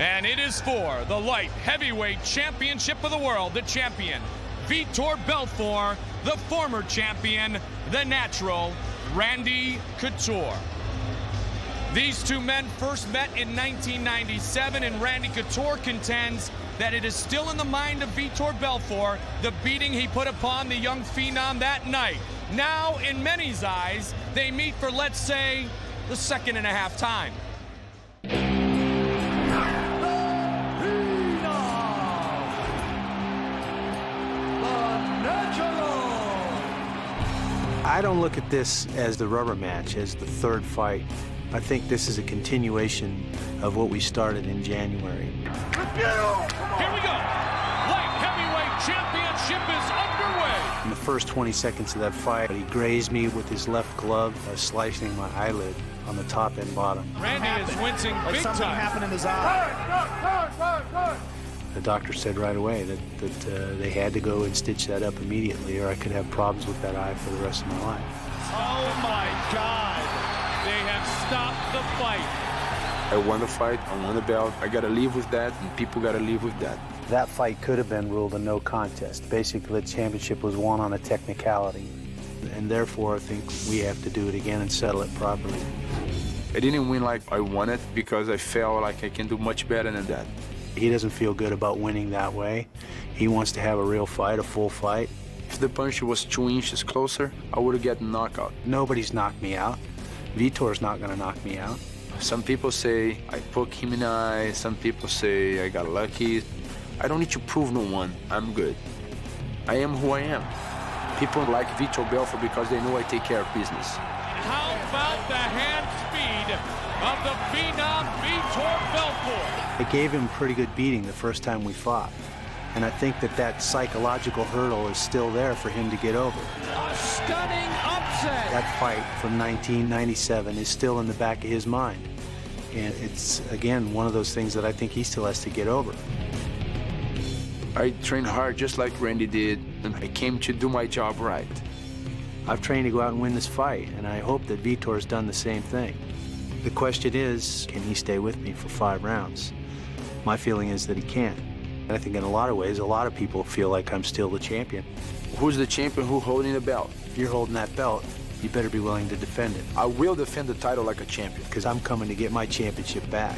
And it is for the light heavyweight championship of the world, the champion, Vitor Belfort, the former champion, the natural, Randy Couture. These two men first met in 1997, and Randy Couture contends that it is still in the mind of Vitor Belfort, the beating he put upon the young phenom that night. Now, in many's eyes, they meet for, let's say, the second and a half time. I don't look at this as the rubber match, as the third fight. I think this is a continuation of what we started in January. Here we go. Light heavyweight championship is underway. In the first 20 seconds of that fight, he grazed me with his left glove, slicing my eyelid on the top and bottom. Randy is wincing big time. Something happened in his eye. The doctor said right away that they had to go and stitch that up immediately, or I could have problems with that eye for the rest of my life. Oh my God. They have stopped the fight. I won the fight, I won the belt. I gotta live with that, and people gotta live with that. That fight could have been ruled a no contest. Basically, the championship was won on a technicality. And therefore, I think we have to do it again and settle it properly. I didn't win like I wanted because I felt like I can do much better than that. He doesn't feel good about winning that way. He wants to have a real fight, a full fight. If the punch was 2 inches closer, I would have gotten knockout. Nobody's knocked me out. Vitor's not going to knock me out. Some people say I poked him in the eye. Some people say I got lucky. I don't need to prove no one. I'm good. I am who I am. People like Vitor Belfort because they know I take care of business. How about the hand speed of the phenom Vitor Belfort? It gave him a pretty good beating the first time we fought. And I think that psychological hurdle is still there for him to get over. A stunning upset. That fight from 1997 is still in the back of his mind. And it's, again, one of those things that I think he still has to get over. I trained hard just like Randy did, and I came to do my job right. I've trained to go out and win this fight, and I hope that Vitor's done the same thing. The question is, can he stay with me for 5 rounds? My feeling is that he can. And I think in a lot of ways, a lot of people feel like I'm still the champion. Who's the champion? Who's holding the belt? If you're holding that belt, you better be willing to defend it. I will defend the title like a champion. Because I'm coming to get my championship back.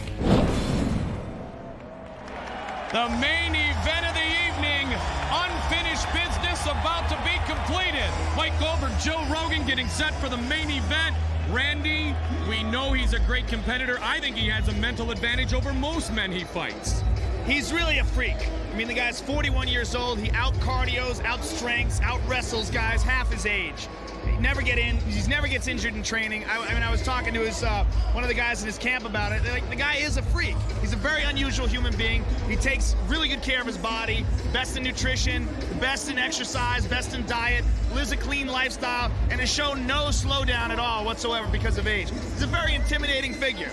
The main event of the evening, unfinished business about to be completed. Mike Goldberg, Joe Rogan getting set for the main event. Randy, we know he's a great competitor. I think he has a mental advantage over most men he fights. He's really a freak. I mean, the guy's 41 years old. He out-cardios, out-strengths, out-wrestles guys half his age. He never gets injured in training. I was talking to his one of the guys in his camp about it. Like, the guy is a freak. He's a very unusual human being. He takes really good care of his body, best in nutrition, best in exercise, best in diet, lives a clean lifestyle, and has shown no slowdown at all whatsoever because of age. He's a very intimidating figure.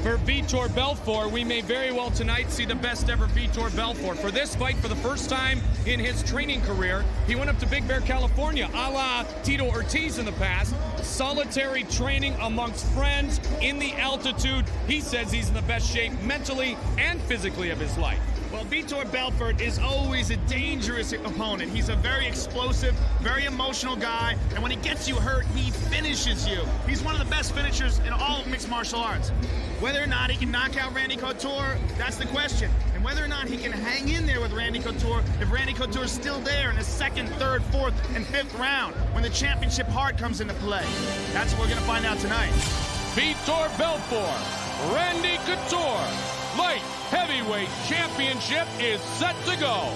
For Vitor Belfort, we may very well tonight see the best ever Vitor Belfort. For this fight, for the first time in his training career, he went up to Big Bear, California, a la Tito Ortiz in the past. Solitary training amongst friends in the altitude. He says he's in the best shape mentally and physically of his life. Well, Vitor Belfort is always a dangerous opponent. He's a very explosive, very emotional guy, and when he gets you hurt, he finishes you. He's one of the best finishers in all of mixed martial arts. Whether or not he can knock out Randy Couture, that's the question. And whether or not he can hang in there with Randy Couture if Randy Couture's still there in the 2nd, 3rd, 4th, and 5th round when the championship heart comes into play. That's what we're going to find out tonight. Vitor Belfort, Randy Couture, light heavyweight championship is set to go.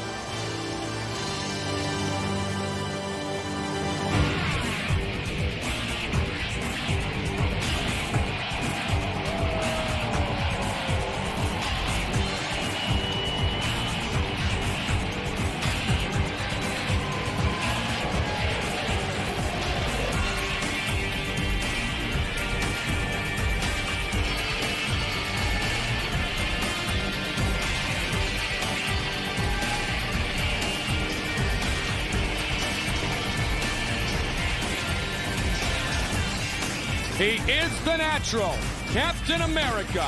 He is the natural, Captain America,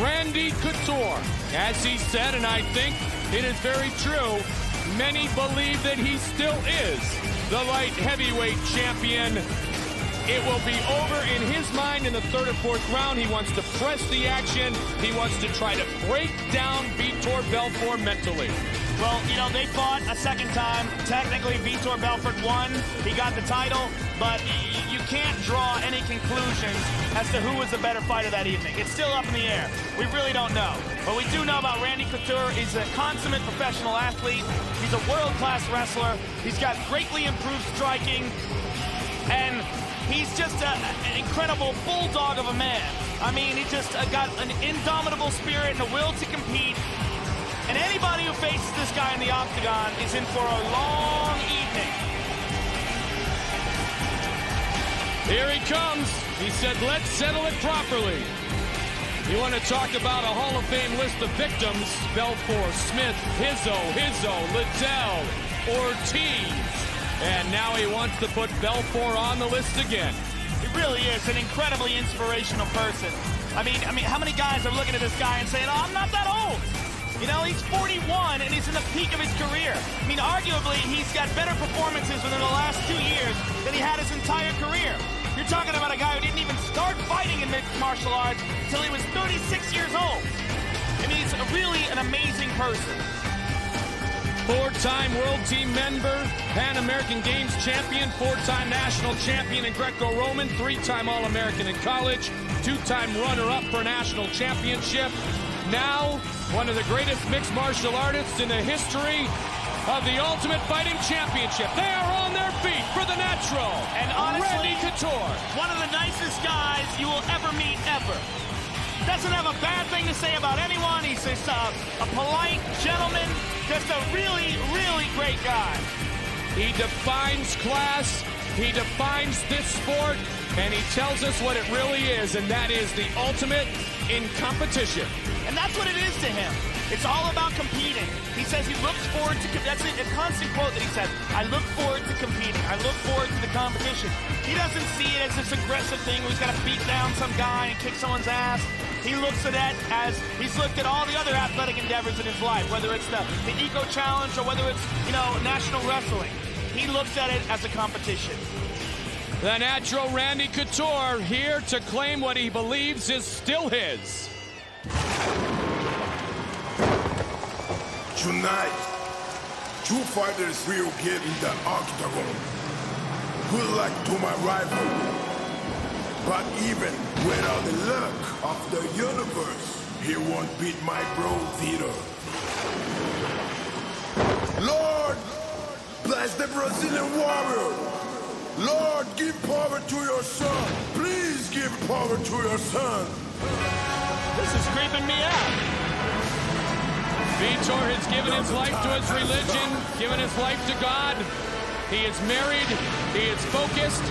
Randy Couture. As he said, and I think it is very true, many believe that he still is the light heavyweight champion. It will be over in his mind in the third or fourth round. He wants to press the action. He wants to try to break down Vitor Belfort mentally. Well, you know, they fought a second time. Technically, Vitor Belfort won. He got the title, but you can't draw any conclusions as to who was the better fighter that evening. It's still up in the air. We really don't know. But we do know about Randy Couture. He's a consummate professional athlete. He's a world-class wrestler. He's got greatly improved striking. And he's just an incredible bulldog of a man. I mean, he just got an indomitable spirit and a will to compete. And anybody who faces this guy in the octagon is in for a long evening. Here he comes. He said, let's settle it properly. You want to talk about a Hall of Fame list of victims? Belfort, Smith, Hizzo, Liddell, Ortiz. And now he wants to put Belfort on the list again. He really is an incredibly inspirational person. I mean, how many guys are looking at this guy and saying, oh, I'm not that old? You know, he's 41 and he's in the peak of his career. I mean, arguably, he's got better performances within the last 2 years than he had his entire career. You're talking about a guy who didn't even start fighting in mixed martial arts until he was 36 years old. I mean, he's really an amazing person. Four-time World Team member, Pan American Games champion, four-time national champion in Greco-Roman, three-time All-American in college, two-time runner-up for national championship. Now, one of the greatest mixed martial artists in the history of the Ultimate Fighting Championship. They are on their feet for the natural. And honestly, Randy Couture. One of the nicest guys you will ever meet, ever. Doesn't have a bad thing to say about anyone. He's just a polite gentleman, just a really, really great guy. He defines class, he defines this sport, and he tells us what it really is, and that is the ultimate in competition. And that's what it is to him. It's all about competing. He says he looks forward to, that's a constant quote that he says, I look forward to competing. I look forward to the competition. He doesn't see it as this aggressive thing where he's got to beat down some guy and kick someone's ass. He looks at that as he's looked at all the other athletic endeavors in his life, whether it's the Eco Challenge or whether it's, you know, national wrestling. He looks at it as a competition. The natural Randy Couture here to claim what he believes is still his. Tonight, two fighters will get in the octagon. Good luck to my rival. But even without the luck of the universe, he won't beat my bro Vitor. Lord, bless the Brazilian warrior. Lord, give power to your son. Please give power to your son. This is creeping me out. Vitor has given his life to his religion, given his life to God. He is married, he is focused,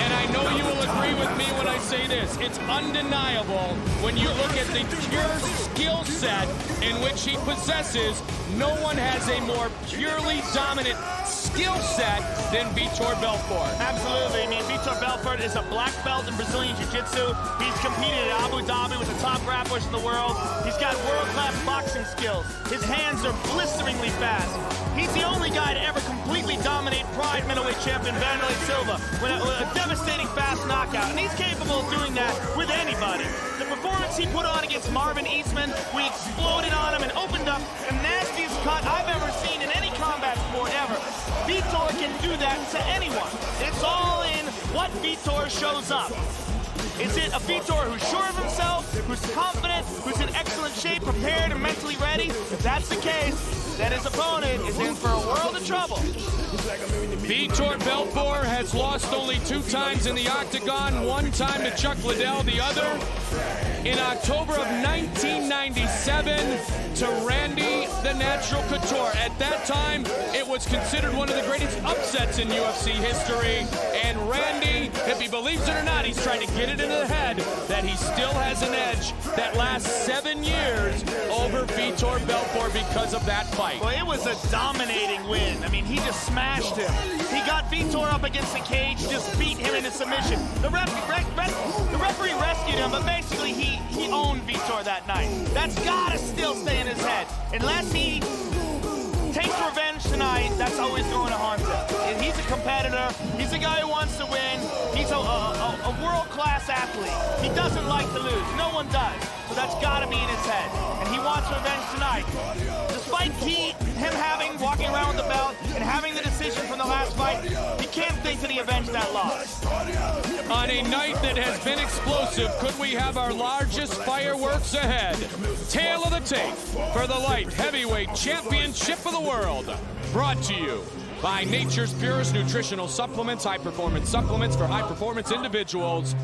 and I know you will agree with me when I say this. It's undeniable when you look at the pure skill set in which he possesses. No one has a more purely dominant skill set than Vitor Belfort. Absolutely. I mean, Vitor Belfort is a black belt in Brazilian Jiu-Jitsu. He's competed at Abu Dhabi with the top grapplers in the world. He's got world-class boxing skills. His hands are blisteringly fast. He's the only guy to ever completely dominate Pride middleweight champion Vanderlei Silva with a devastating fast knockout. And he's capable of doing that with anybody. The performance he put on against Marvin Eastman, we exploded on him and opened up the nastiest cut I've ever seen in any combat sport ever. Vitor can do that to anyone. It's all in what Vitor shows up. Is it a Vitor who's sure of himself, who's confident, who's in excellent shape, prepared, and mentally ready? If that's the case, then his opponent is in for a world of trouble. Vitor Belfort has lost only 2 times in the octagon, one time to Chuck Liddell, the other in October of 1997 to Randy the Natural Couture. At that time, it was considered one of the greatest upsets in UFC history. And Randy, if he believes it or not, he's trying to get it into the head that he still has an edge that lasts 7 years over Vitor Belfort because of that fight. Well, it was a dominating win. I mean, he just smashed him. He got Vitor up against the cage, just beat him into submission. The referee rescued him, but basically he owned Vitor. Vitor that night. That's gotta still stay in his head. Unless he takes revenge tonight, that's always going to haunt him. And he's a competitor. He's a guy who wants to win. He's a world-class athlete. He doesn't like to lose. No one does. So that's got to be in his head. And he wants revenge tonight. Despite him walking around with the belt and having the decision from the last fight, he can't think that he avenged that loss. On a night that has been explosive, could we have our largest fireworks ahead? Tail of the tape for the light heavyweight championship of the world. Brought to you by Nature's Purest Nutritional Supplements, high-performance supplements for high-performance individuals.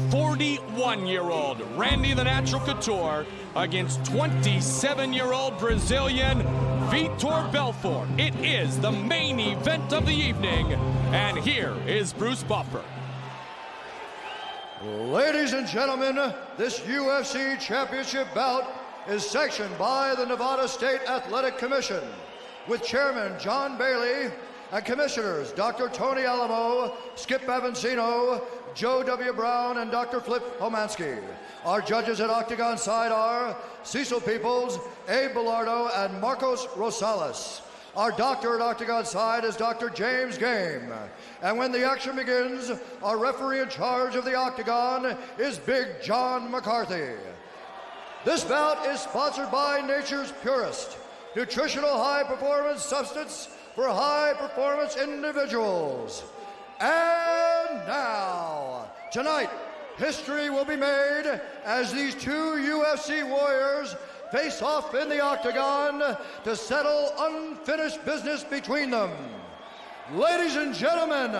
41-year-old Randy the Natural Couture against 27-year-old Brazilian Vitor Belfort. It is the main event of the evening, and here is Bruce Buffer. Ladies and gentlemen, this UFC championship bout is sanctioned by the Nevada State Athletic Commission, with Chairman John Bailey and Commissioners Dr. Tony Alamo, Skip Avancino, Joe W. Brown, and Dr. Flip Homansky. Our judges at Octagon side are Cecil Peoples, Abe Bilardo, and Marcos Rosales. Our doctor at Octagon side is Dr. James Game. And when the action begins, our referee in charge of the Octagon is Big John McCarthy. This bout is sponsored by Nature's Purest, nutritional high-performance substance for high-performance individuals. And now, tonight, history will be made as these two UFC warriors face off in the Octagon to settle unfinished business between them. Ladies and gentlemen,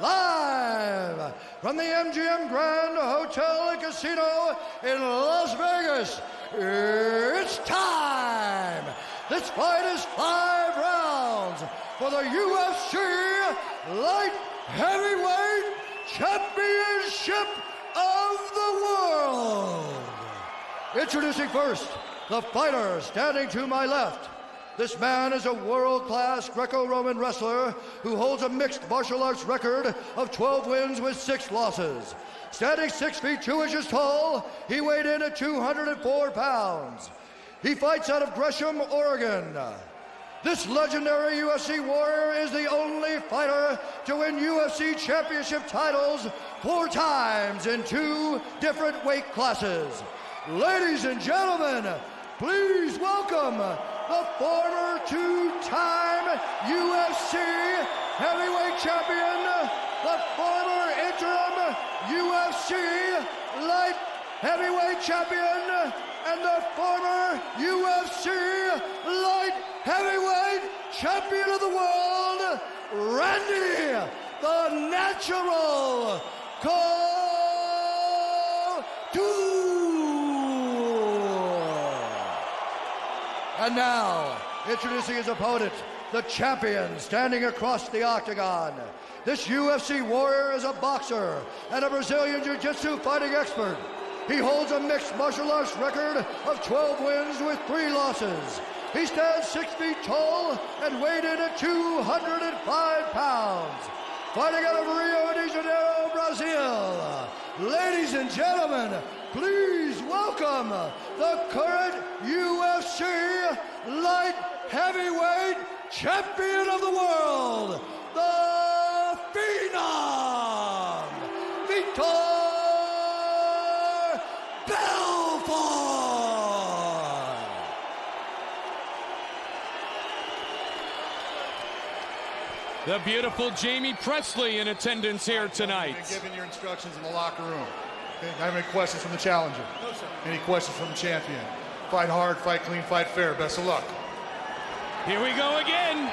live from the MGM Grand Hotel and Casino in Las Vegas, it's time! This fight is 5 rounds for the UFC Light Heavyweight Championship of the World. Introducing first, the fighter standing to my left. This man is a world-class Greco-Roman wrestler who holds a mixed martial arts record of 12 wins with 6 losses. Standing 6 feet 2 inches tall, he weighed in at 204 pounds. He fights out of Gresham, Oregon. This legendary UFC warrior is the only fighter to win UFC championship titles 4 times in 2 different weight classes. Ladies and gentlemen, please welcome the former 2-time UFC heavyweight champion, the former interim UFC light heavyweight champion, and the former UFC light heavyweight champion of the world, Randy the Natural Couture. And now, introducing his opponent, the champion standing across the octagon. This UFC warrior is a boxer and a Brazilian Jiu-Jitsu fighting expert. He holds a mixed martial arts record of 12 wins with 3 losses. He stands 6 feet tall and weighed in at 205 pounds. Fighting out of Rio de Janeiro, Brazil. Ladies and gentlemen, please welcome the current UFC light heavyweight champion of the world, the Phenom, Vitor Belfort. The beautiful Jamie Presley in attendance here tonight. You've been given your instructions in the locker room. Okay, I have any questions from the challenger? No, sir. Any questions from the champion? Fight hard, fight clean, fight fair. Best of luck. Here we go again.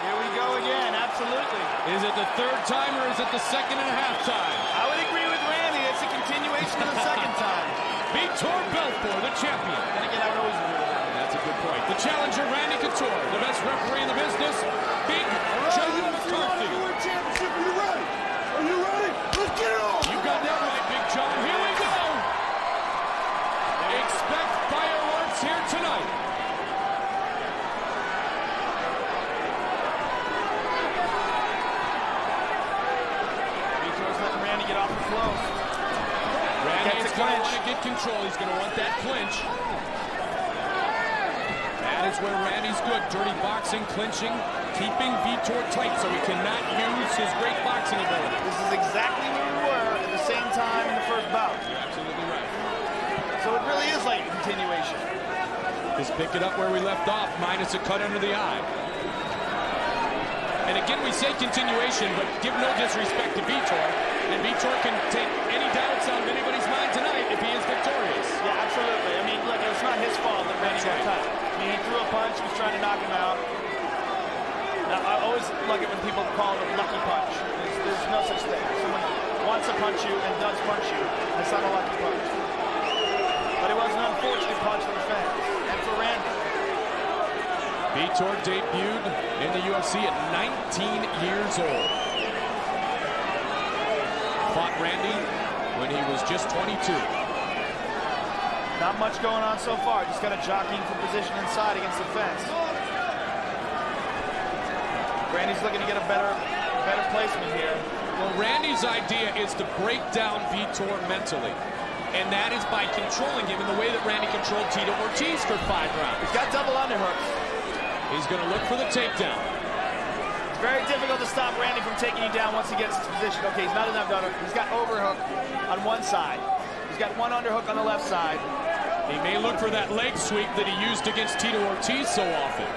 Here we go again, absolutely. Is it the 3rd time or is it the 2nd and a half time? I would agree with Randy. It's a continuation of the 2nd time. Vitor Belfort, the champion. Then again, I would always agree with that. That's a good point. The challenger, Randy Couture, the best referee in the business, Big John McCarthy. Championship, you ready? Are you ready? Let's get it on! You got that right, Big John. Here we go. Expect fireworks here tonight. Vitor's letting Randy get off the floor. Randy's going to want to get control. He's going to want that clinch. That is where Randy's good. Dirty boxing, clinching, keeping Vitor tight so he cannot use his great boxing ability. This is exactly where we were at the same time in the first bout. You're absolutely right. So it really is like a continuation. Just pick it up where we left off, minus a cut under the eye. And again, we say continuation, but give no disrespect to Vitor. And Vitor can take any doubts out of anybody's mind tonight if he is victorious. Yeah, absolutely. I mean, look, it's not his fault that Randy got cut. I mean, he threw a punch, he was trying to knock him out. Now, I always like it when people call it a lucky punch. There's no such thing. Someone wants to punch you and does punch you. It's not a lucky punch. But it was an unfortunate punch for the fans and for Randy. Vitor debuted in the UFC at 19 years old. Fought Randy when he was just 22. Not much going on so far. Just kind of jockeying for position inside against the fence. Randy's looking to get a better placement here. Well, Randy's idea is to break down Vitor mentally. And that is by controlling him in the way that Randy controlled Tito Ortiz for 5 rounds. He's got double underhooks. He's going to look for the takedown. It's very difficult to stop Randy from taking you down once he gets his position. Okay, he's not enough to underhook. He's got overhook on one side. He's got one underhook on the left side. He may look for that leg sweep that he used against Tito Ortiz so often.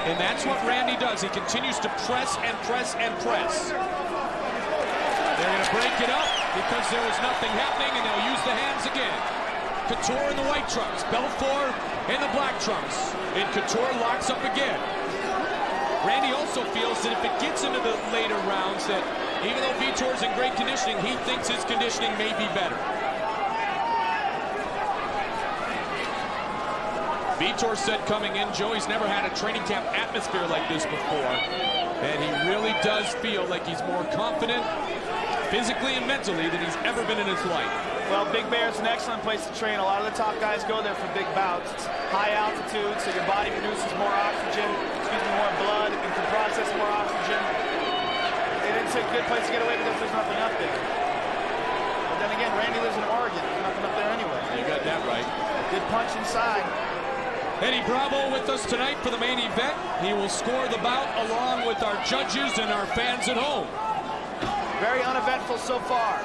And that's what Randy does. He continues to press and press and press. They're going to break it up because there was nothing happening, and they'll use the hands again. Couture in the white trunks, Belfort in the black trunks. And Couture locks up again. Randy also feels that if it gets into the later rounds that even though Vitor's in great conditioning, he thinks his conditioning may be better. Vitor said coming in, Joe, he's never had a training camp atmosphere like this before. And he really does feel like he's more confident physically and mentally than he's ever been in his life. Well, Big Bear's an excellent place to train. A lot of the top guys go there for big bouts. It's high altitude, so your body produces more oxygen, more blood, and can process more oxygen. And it's a good place to get away because there's nothing up there. But then again, Randy lives in Oregon. There's nothing up there anyway. You got that right. Good punch inside. Eddie Bravo with us tonight for the main event. He will score the bout along with our judges and our fans at home. Very uneventful so far.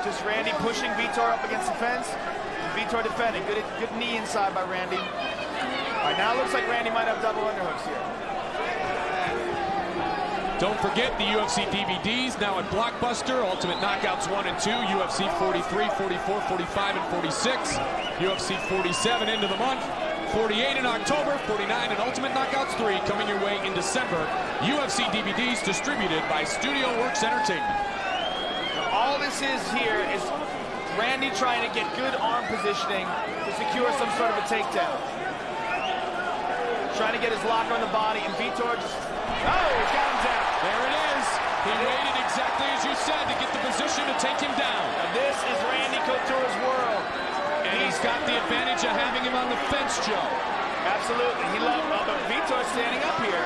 Just Randy pushing Vitor up against the fence. And Vitor defending. Good knee inside by Randy. All right, now it looks like Randy might have double underhooks here. Don't forget the UFC DVDs now at Blockbuster. Ultimate Knockouts 1 and 2, UFC 43, 44, 45, and 46. UFC 47 into the month. 48 in October, 49 in Ultimate Knockouts 3 coming your way in December. UFC DVDs distributed by Studio Works Entertainment. All this is here is Randy trying to get good arm positioning to secure some sort of a takedown. Trying to get his lock on the body, and Vitor just, oh, he's got him down. There it is. He waited exactly as you said to get the position to take him down. Now this is Randy Couture's world. And he's got the advantage of having him on the fence, Joe. Absolutely. He loved but Vitor standing up here.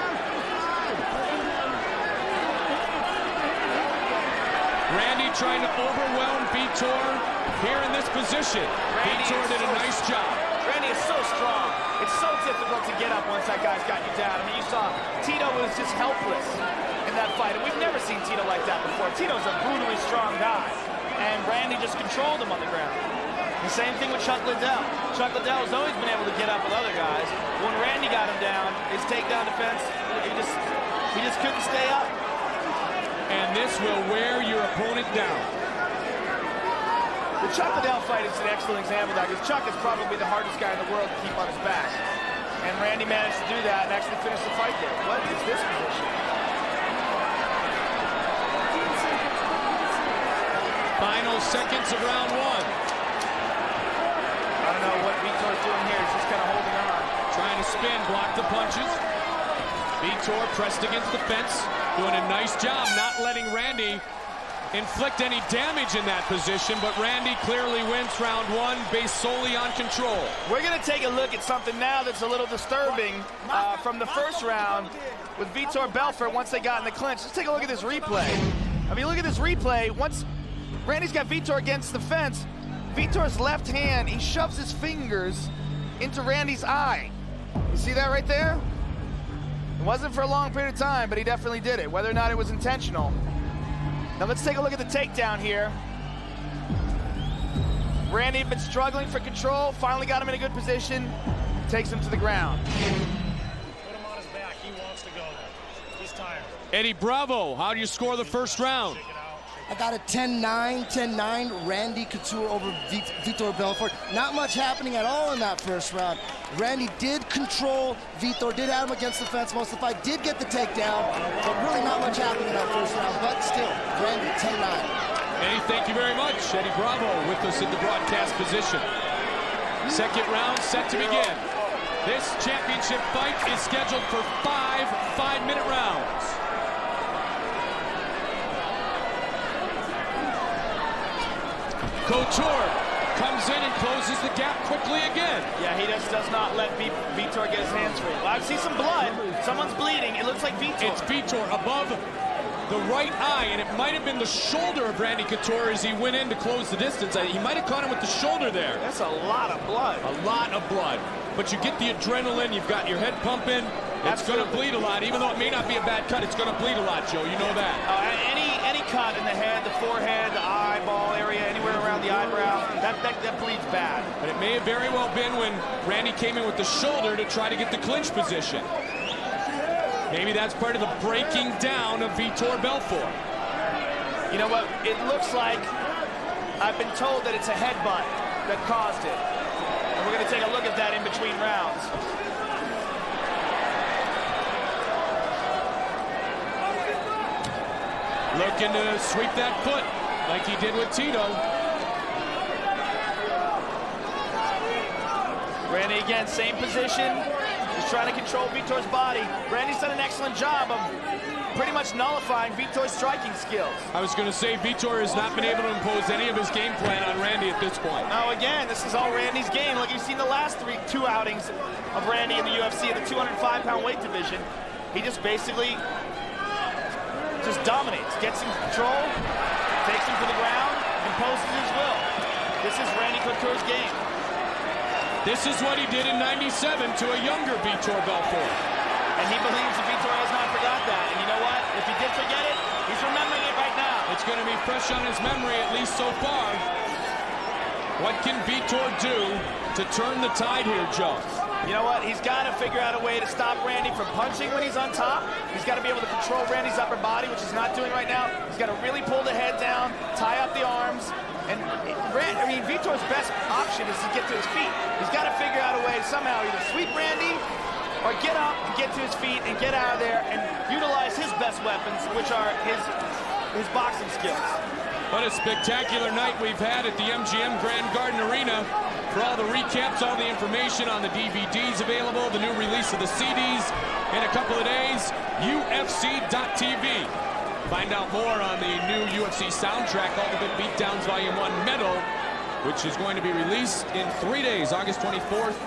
Randy trying to overwhelm Vitor here in this position. Vitor did a nice job. Randy is so strong. It's so difficult to get up once that guy's got you down. I mean, you saw Tito was just helpless in that fight. And we've never seen Tito like that before. Tito's a brutally strong guy. And Randy just controlled him on the ground. The same thing with Chuck Liddell. Chuck Liddell has always been able to get up with other guys. When Randy got him down, his takedown defense, he just couldn't stay up. And this will wear your opponent down. The Chuck Liddell fight is an excellent example of that, because Chuck is probably the hardest guy in the world to keep on his back. And Randy managed to do that and actually finish the fight there. What is this position? Final seconds of round 1. I don't know what Vitor's doing here. He's just kind of holding on. Trying to spin, block the punches. Vitor pressed against the fence, doing a nice job not letting Randy inflict any damage in that position, but Randy clearly wins round 1 based solely on control. We're going to take a look at something now that's a little disturbing from the first round with Vitor Belfort once they got in the clinch. Let's take a look at this replay. I mean, look at this replay. Once Randy's got Vitor against the fence. Vitor's left hand, he shoves his fingers into Randy's eye. You see that right there? It wasn't for a long period of time, but he definitely did it, whether or not it was intentional. Now let's take a look at the takedown here. Randy had been struggling for control, finally got him in a good position, takes him to the ground. Put him on his back, he wants to go there. He's tired. Eddie Bravo, how do you score the first round? I got a 10-9, 10-9, Randy Couture over Vitor Belfort. Not much happening at all in that first round. Randy did control Vitor, did have him against the fence most of the fight, did get the takedown, but really not much happening in that first round. But still, Randy, 10-9. Eddie, thank you very mumuch. Eddie Bravo with us in the broadcast position. Second round set to begin. This championship fight is scheduled for 5 5-minute rounds. Couture comes in and closes the gap quickly again. Yeah, he just does not let Vitor get his hands free. Well, I see some blood. Someone's bleeding. It looks like Vitor. It's Vitor above the right eye, and it might have been the shoulder of Randy Couture as he went in to close the distance. He might have caught him with the shoulder there. That's a lot of blood. A lot of blood. But you get the adrenaline, you've got your head pumping. It's going to bleed a lot. Even though it may not be a bad cut, it's going to bleed a lot, Joe. You know that. Any cut in the head, the forehead, the eyeball area, anywhere around the eyebrow, that bleeds bad. But it may have very well been when Randy came in with the shoulder to try to get the clinch position. Maybe that's part of the breaking down of Vitor Belfort. You know what? It looks like I've been told that it's a headbutt that caused it. And we're going to take a look at that in between rounds. Looking to sweep that foot like he did with Tito. Randy again, same position. He's trying to control Vitor's body. Randy's done an excellent job of pretty much nullifying Vitor's striking skills. I was going to say Vitor has not been able to impose any of his game plan on Randy at this point. Now again, this is all Randy's game. Like you've seen the last two outings of Randy in the UFC in the 205-pound weight division. He just basically just dominates, gets in control, takes him to the ground, imposes his will. This is Randy Couture's game. This is what he did in '97 to a younger Vitor Belfort. And he believes that Vitor has not forgot that. And you know what? If he did forget it, he's remembering it right now. It's going to be fresh on his memory, at least so far. What can Vitor do to turn the tide here, Joe? You know what? He's got to figure out a way to stop Randy from punching when he's on top. He's got to be able to control Randy's upper body, which he's not doing right now. He's got to really pull the head down, tie up the arms. And Vitor's best option is to get to his feet. He's got to figure out a way to somehow either sweep Randy or get up and get to his feet and get out of there and utilize his best weapons, which are his boxing skills. What a spectacular night we've had at the MGM Grand Garden Arena. For all the recaps, all the information on the DVDs available, the new release of the CDs in a couple of days, UFC.tv. Find out more on the new UFC soundtrack, Ultimate Beatdowns Volume 1 Metal, which is going to be released in 3 days, August 24th.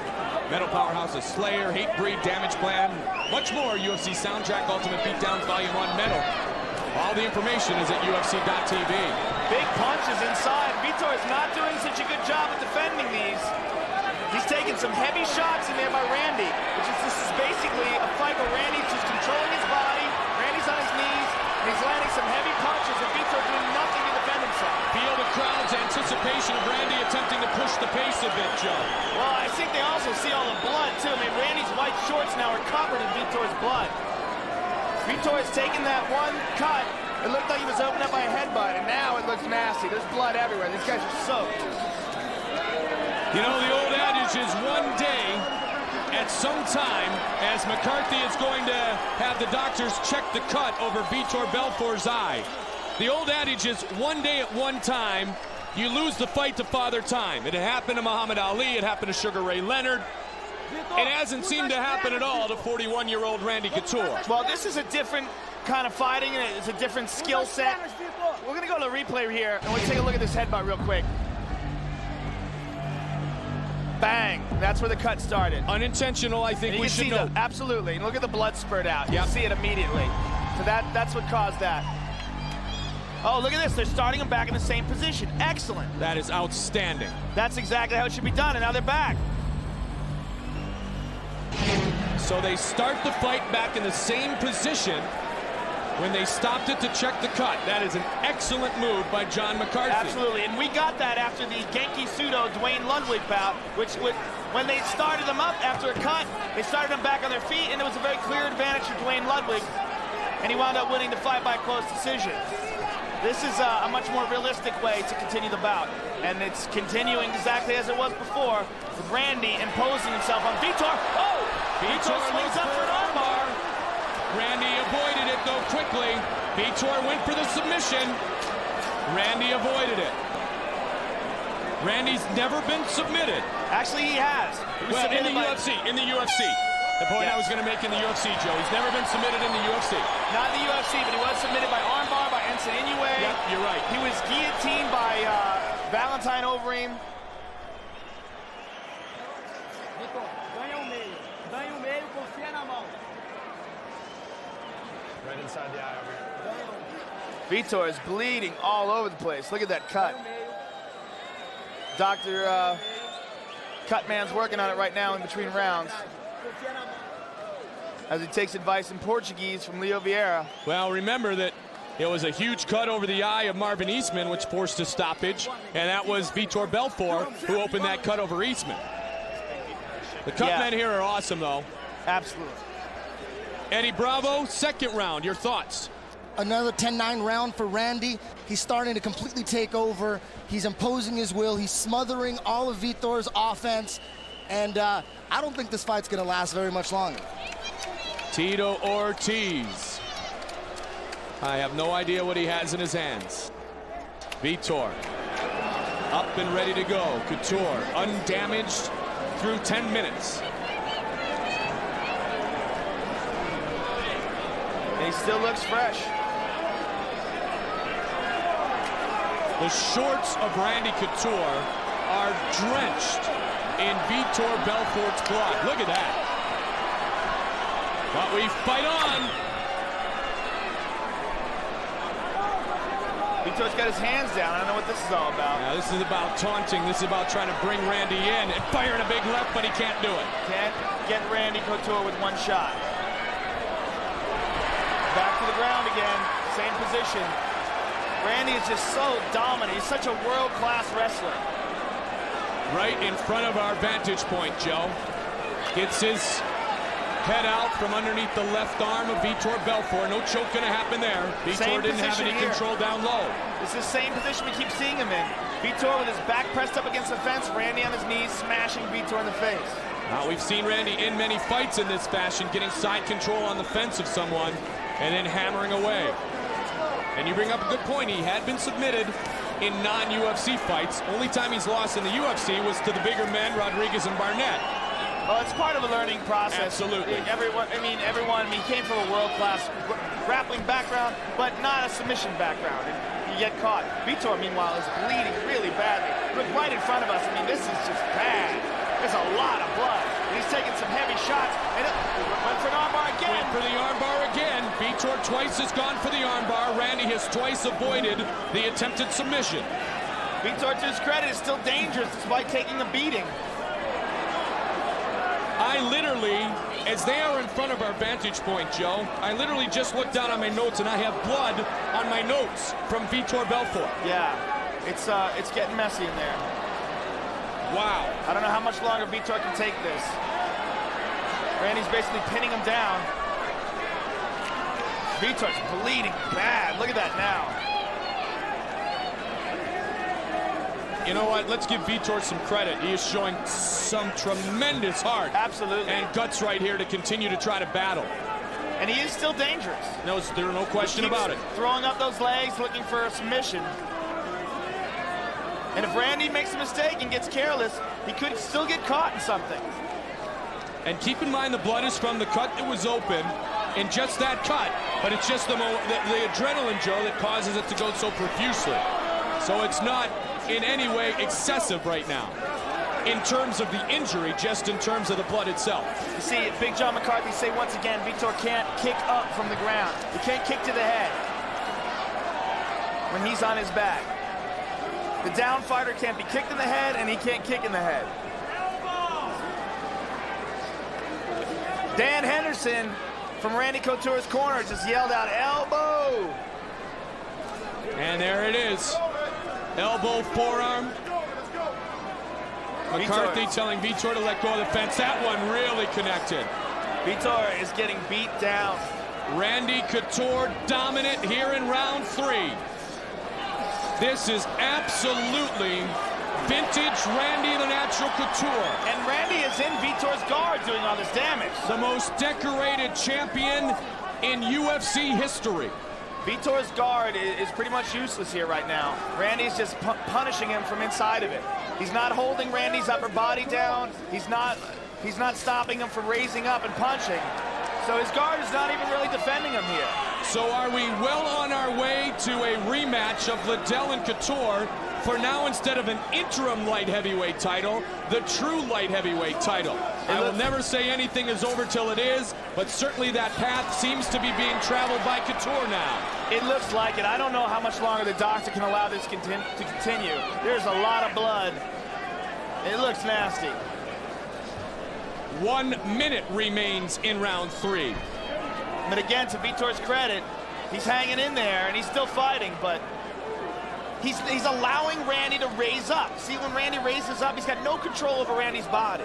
Metal Powerhouse's Slayer, Hatebreed, Damage Plan, much more UFC soundtrack, Ultimate Beatdowns Volume 1 Metal. All the information is at UFC.tv. Big punches inside. Vitor is not doing such a good job at defending these. He's taking some heavy shots in there by Randy, this is basically a fight where Randy's just controlling his body. Randy's on his knees, and he's landing some heavy punches, and Vitor doing nothing to defend himself. Feel the crowd's anticipation of Randy attempting to push the pace a bit, Joe. Well, I think they also see all the blood, too. I mean, Randy's white shorts now are covered in Vitor's blood. Vitor has taken that one cut. It looked like he was opened up by a headbutt, and now it looks nasty. There's blood everywhere. These guys are soaked. You know, the old adage is one day, at some time, as McCarthy is going to have the doctors check the cut over Vitor Belfort's eye. The old adage is one day at one time, you lose the fight to Father Time. It happened to Muhammad Ali. It happened to Sugar Ray Leonard. It hasn't seemed to happen at all to 41-year-old Randy Couture. Well, this is a different kind of fighting, and it's a different skill set. We're going to go to the replay here, and we'll take a look at this headbutt real quick. Bang. That's where the cut started. Unintentional, I think we should know. Absolutely. And look at the blood spurt out. You see it immediately. So that's what caused that. Oh, look at this. They're starting him back in the same position. Excellent. That is outstanding. That's exactly how it should be done, and now they're back. So they start the fight back in the same position when they stopped it to check the cut. That is an excellent move by John McCarthy. Absolutely, and we got that after the Genki Sudo Dwayne Ludwig bout, which when they started them up after a cut, they started them back on their feet, and it was a very clear advantage for Dwayne Ludwig, and he wound up winning the fight by close decision. This is a much more realistic way to continue the bout, and it's continuing exactly as it was before, with Randy imposing himself on Vitor. Oh! Vitor swings up for an armbar. Randy avoided it, though, quickly. Vitor went for the submission. Randy avoided it. Randy's never been submitted. Actually, he has. He Well, in the UFC. The point I was going to make in the UFC, Joe. He's never been submitted in the UFC. Not in the UFC, but he was submitted by armbar, by Enson Inoue. Yep, you're right. He was guillotined by Valentine Overeem. Right inside the eye over here. Vitor is bleeding all over the place. Look at that cut. Dr. Cutman's working on it right now in between rounds, as he takes advice in Portuguese from Leo Vieira. Well, remember that it was a huge cut over the eye of Marvin Eastman, which forced a stoppage, and that was Vitor Belfort who opened that cut over Eastman. The cutmen here are awesome, though. Absolutely. Eddie Bravo, second round, your thoughts? Another 10-9 round for Randy. He's starting to completely take over. He's imposing his will. He's smothering all of Vitor's offense. And I don't think this fight's going to last very much longer. Tito Ortiz. I have no idea what he has in his hands. Vitor up and ready to go. Couture undamaged through 10 minutes. And he still looks fresh. The shorts of Randy Couture are drenched in Vitor Belfort's blood. Look at that. But we fight on. Vitor's got his hands down. I don't know what this is all about. Now this is about taunting. This is about trying to bring Randy in and firing a big left, but he can't do it. Can't get Randy Couture with one shot. Back to the ground again. Same position. Randy is just so dominant. He's such a world-class wrestler. Right in front of our vantage point, Joe. Gets his head out from underneath the left arm of Vitor Belfort. No choke gonna happen there. Vitor didn't have any control down low. It's the same position we keep seeing him in. Vitor with his back pressed up against the fence. Randy on his knees, smashing Vitor in the face. Now we've seen Randy in many fights in this fashion, getting side control on the fence of someone and then hammering away. And you bring up a good point. He had been submitted in non-UFC fights. Only time he's lost in the UFC was to the bigger men, Rodriguez and Barnett. Well, it's part of a learning process. Absolutely. Everyone, he came from a world-class grappling background, but not a submission background. And you get caught. Vitor, meanwhile, is bleeding really badly. Look right in front of us. I mean, this is just bad. There's a lot of blood. And he's taking some heavy shots. And went for an armbar again. Went for the armbar again. Vitor twice has gone for the armbar. Randy has twice avoided the attempted submission. Vitor, to his credit, is still dangerous despite taking a beating. I literally, as they are in front of our vantage point, Joe, I literally just looked down on my notes and I have blood on my notes from Vitor Belfort. Yeah, it's getting messy in there. Wow. I don't know how much longer Vitor can take this. Randy's basically pinning him down. Vitor's bleeding bad. Look at that now. You know what? Let's give Vitor some credit. He is showing some tremendous heart. Absolutely. And guts right here to continue to try to battle. And he is still dangerous. No, there's no question about it. Throwing up those legs, looking for a submission. And if Randy makes a mistake and gets careless, he could still get caught in something. And keep in mind the blood is from the cut that was open in just that cut, but it's just the adrenaline, Joe, that causes it to go so profusely. So it's not in any way excessive right now in terms of the injury, just in terms of the blood itself. You see, Big John McCarthy say once again, Vitor can't kick up from the ground. He can't kick to the head. when he's on his back. The down fighter can't be kicked in the head, and he can't kick in the head. Dan Henderson from Randy Couture's corner just yelled out, elbow! And there it is. Elbow, forearm. McCarthy telling Vitor to let go of the fence. That one really connected. Vitor is getting beat down. Randy Couture dominant here in round 3. This is absolutely vintage Randy the Natural Couture. And Randy is in Vitor's guard doing all this damage. The most decorated champion in UFC history. Vitor's guard is pretty much useless here right now. Randy's just punishing him from inside of it. He's not holding Randy's upper body down. He's not stopping him from raising up and punching. So his guard is not even really defending him here. So are we well on our way to a rematch of Liddell and Couture for now, instead of an interim light heavyweight title, the true light heavyweight title? I will never say anything is over till it is, but certainly that path seems to be being traveled by Couture now. It looks like it. I don't know how much longer the doctor can allow this to continue. There's a lot of blood. It looks nasty. 1 minute remains in round 3. But again, to Vitor's credit, he's hanging in there and he's still fighting, but he's allowing Randy to raise up. See, when Randy raises up, he's got no control over Randy's body.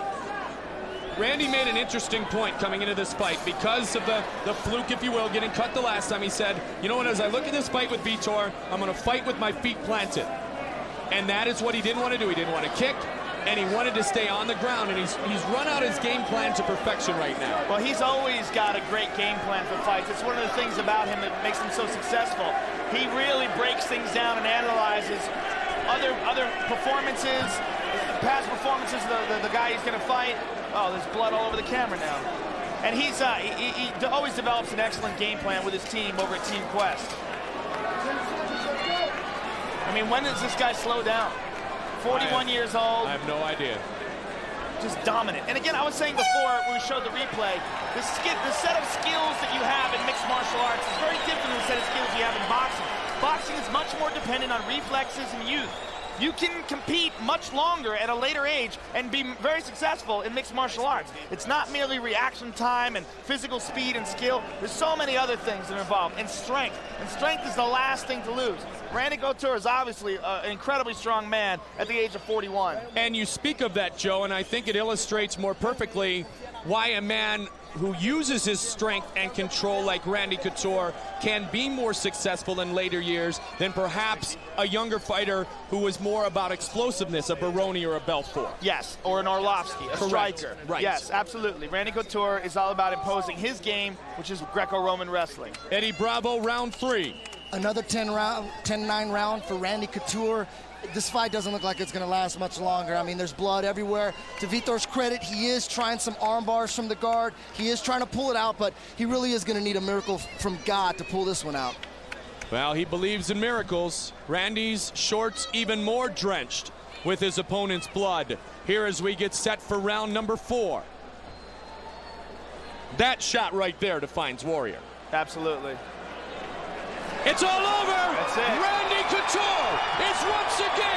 Randy made an interesting point coming into this fight because of the fluke, if you will, getting cut the last time. He said, you know what, as I look at this fight with Vitor, I'm going to fight with my feet planted. And that is what he didn't want to do. He didn't want to kick, and he wanted to stay on the ground, and he's run out his game plan to perfection right now. Well, he's always got a great game plan for fights. It's one of the things about him that makes him so successful. He really breaks things down and analyzes other performances, past performances of the guy he's going to fight. Oh, there's blood all over the camera now. And he always develops an excellent game plan with his team over at Team Quest. I mean, when does this guy slow down? 41 years old. I have no idea. Just dominant. And again, I was saying before when we showed the replay, the set of skills that you have in mixed martial arts is very different than the set of skills you have in boxing. Boxing is much more dependent on reflexes and youth. You can compete much longer at a later age and be very successful in mixed martial arts. It's not merely reaction time and physical speed and skill. There's so many other things that are involved. And strength. And strength is the last thing to lose. Randy Couture is obviously an incredibly strong man at the age of 41. And you speak of that, Joe, and I think it illustrates more perfectly why a man who uses his strength and control like Randy Couture can be more successful in later years than perhaps a younger fighter who was more about explosiveness, a Baroni or a Belfort. Yes, or an Orlovsky, a striker. Right. Yes, absolutely. Randy Couture is all about imposing his game, which is Greco-Roman wrestling. Eddie Bravo, round 3. Another 10-9 round for Randy Couture. This fight doesn't look like it's going to last much longer. I mean, there's blood everywhere. To Vitor's credit, he is trying some arm bars from the guard. He is trying to pull it out, but he really is going to need a miracle from God to pull this one out. Well, he believes in miracles. Randy's shorts even more drenched with his opponent's blood. Here as we get set for round number 4. That shot right there defines Warrior. Absolutely. It's all over. That's it. Randy Couture is once again